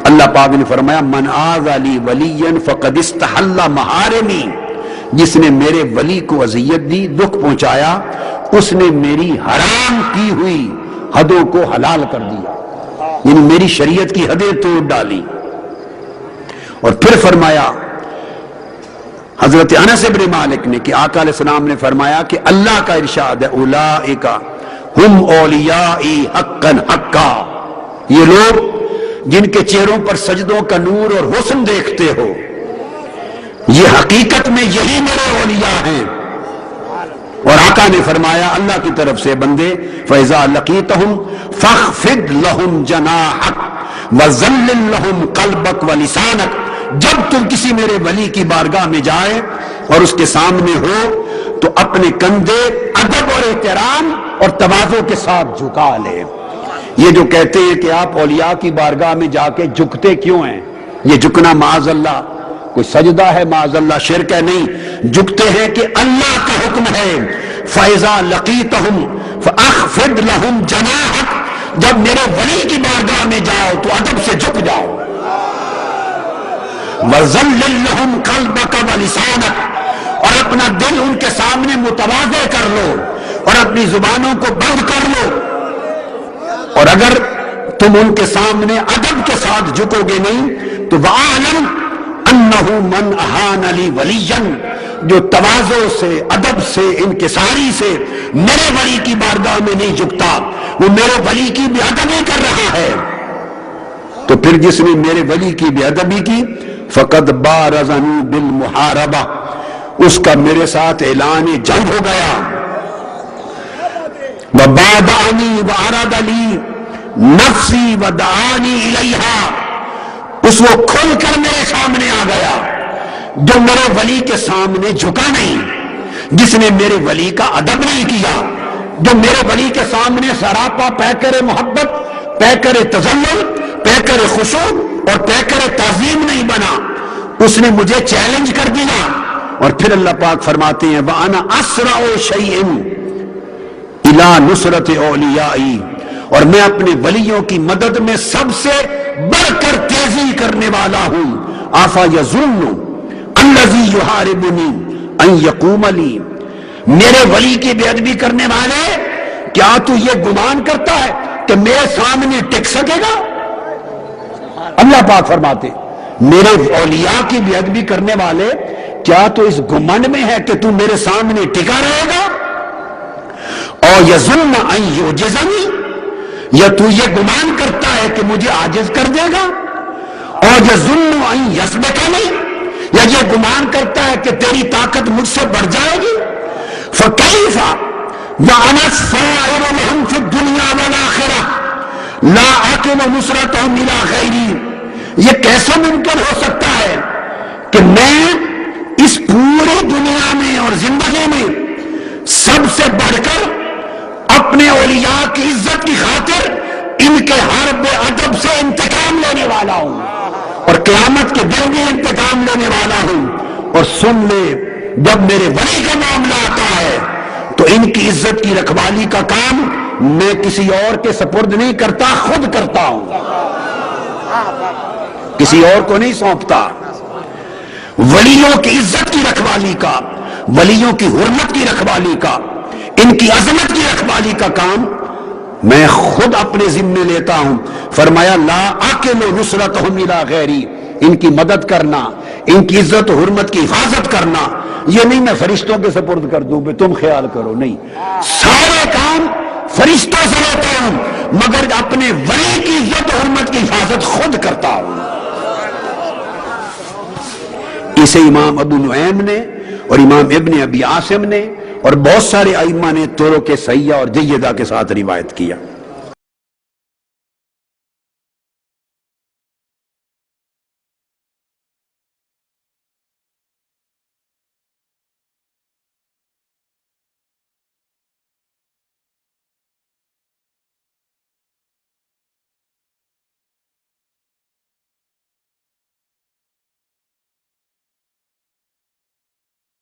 اللہ پاک نے فرمایا من آذى لی ولیا فقد استحل محارمی، جس نے میرے ولی کو اذیت دی، دکھ پہنچایا، اس نے میری حرام کی ہوئی حدوں کو حلال کر دیا، یعنی میری شریعت کی حدیں توڑ ڈالی۔ اور پھر فرمایا حضرت انس بن مالک نے کہ آقا علیہ السلام نے فرمایا کہ اللہ کا ارشاد ہے اولئک ہم اولیائی حقا حقا، یہ لوگ جن کے چہروں پر سجدوں کا نور اور حسن دیکھتے ہو، یہ حقیقت میں یہی میرے اولیاء ہیں۔ اور آقا نے فرمایا اللہ کی طرف سے بندے فَإِذَا لَقِيتَهُمْ فَاخْفِضْ لَهُمْ جَنَاحَكَ وَذَلِّلْ لَهُمْ قَلْبَكَ وَلِسَانَكَ، جب تم کسی میرے ولی کی بارگاہ میں جائے اور اس کے سامنے ہو تو اپنے کندھے ادب اور احترام اور تواضع کے ساتھ جھکا لے۔ یہ جو کہتے ہیں کہ آپ اولیاء کی بارگاہ میں جا کے جھکتے کیوں ہیں، یہ جھکنا معاذ اللہ کوئی سجدہ ہے، معاذ اللہ شرک ہے، نہیں، جھکتے ہیں کہ اللہ کا حکم ہے فَإِذَا لَقِيتَهُمْ فَأَخْفِضْ لَهُمْ جَنَاحَكَ، جب میرے ولی کی بارگاہ میں جاؤ تو ادب سے جھک جاؤ، وَذَلِّلْ لَهُمْ قَلْبَكَ وَلِسَانَكَ، اور اپنا دل ان کے سامنے متواضع کر لو اور اپنی زبانوں کو بند کر لو۔ اور اگر تم ان کے سامنے ادب کے ساتھ جھکو گے نہیں تو وَأَعْلَمْ أَنَّهُ مَنْ أَهَانَ لِي وَلِيًّا، جو تواضع سے، ادب سے، انکساری سے میرے ولی کی بارگاہ میں نہیں جھکتا، وہ میرے ولی کی بے ادبی کر رہا ہے۔ تو پھر جس نے میرے ولی کی بے ادبی کی فقد بارزنی بالمحاربہ، اس کا میرے ساتھ اعلان جنگ ہو گیا۔ وبادعنی وعرض لی نفسی ودعانی الیہا، اس وہ کھل کر میرے سامنے آ گیا جو میرے ولی کے سامنے جھکا نہیں، جس نے میرے ولی کا ادب نہیں کیا، جو میرے ولی کے سامنے سراپا پیکر محبت، پیکر تذلل، پیکر خشوع اور پیکر تعظیم نہیں بنا، اس نے مجھے چیلنج کر دیا۔ اور پھر اللہ پاک فرماتے ہیں وَأَنَا أَسْرَعُ شَيْءٍ إِلَى نُصْرَةِ أَوْلِيَائِي، اور میں اپنے ولیوں کی مدد میں سب سے بڑھ کر تیزی کرنے والا ہوں۔ آفا یظن الذی یحاربنی ان یقوم لی، میرے ولی کی بے ادبی کرنے والے، کیا تو یہ گمان کرتا ہے کہ میرے سامنے ٹک سکے گا؟ اللہ پاک فرماتے میرے اولیاء کی بے ادبی کرنے والے، کیا تو اس گمن میں ہے کہ تو میرے سامنے ٹکا رہے گا؟ اور یظن ان یعجزنی، یا تو یہ گمان کرتا ہے کہ مجھے عاجز کر دے گا؟ اور یظن ان یسبقنی، یا یہ گمان کرتا ہے کہ تیری طاقت مجھ سے بڑھ جائے گی؟ فکیف وانا الصائر لهم فی الدنیا والآخرہ لا اعقل نصرتهم الی غیری، یہ کیسے ممکن ہو سکتا ہے کہ میں اس پوری دنیا میں اور زندگی میں سب سے بڑھ کر اپنے اولیاء کی عزت کی خاطر ان کے ہر بے ادب سے انتقام لینے والا ہوں اور قیامت کے دن میں انتقام لینے والا ہوں؟ اور سن لے، جب میرے ولی کا معاملہ آتا ہے تو ان کی عزت کی رکھوالی کا کام میں کسی اور کے سپرد نہیں کرتا، خود کرتا ہوں، کسی اور کو نہیں سونپتا۔ ولیوں کی عزت کی رکھوالی کا، ولیوں کی حرمت کی رکھوالی کا، ان کی عظمت کی رکھوالی کا کام میں خود اپنے ذمے لیتا ہوں۔ فرمایا لا اعقل نصرتهم الی غیری، ان کی مدد کرنا، ان کی عزت و حرمت کی حفاظت کرنا، یہ نہیں میں فرشتوں کے سپرد کر دوں کہ تم خیال کرو، نہیں، سارے کام فرشتوں سے لیتا ہوں، مگر اپنے ولی کی عزت و حرمت کی حفاظت خود کرتا ہوں۔ اسے امام ابو نعیم نے اور امام ابن ابی عاصم نے اور بہت سارے ائمہ نے طرق صحیحہ اور جیدہ کے ساتھ روایت کیا۔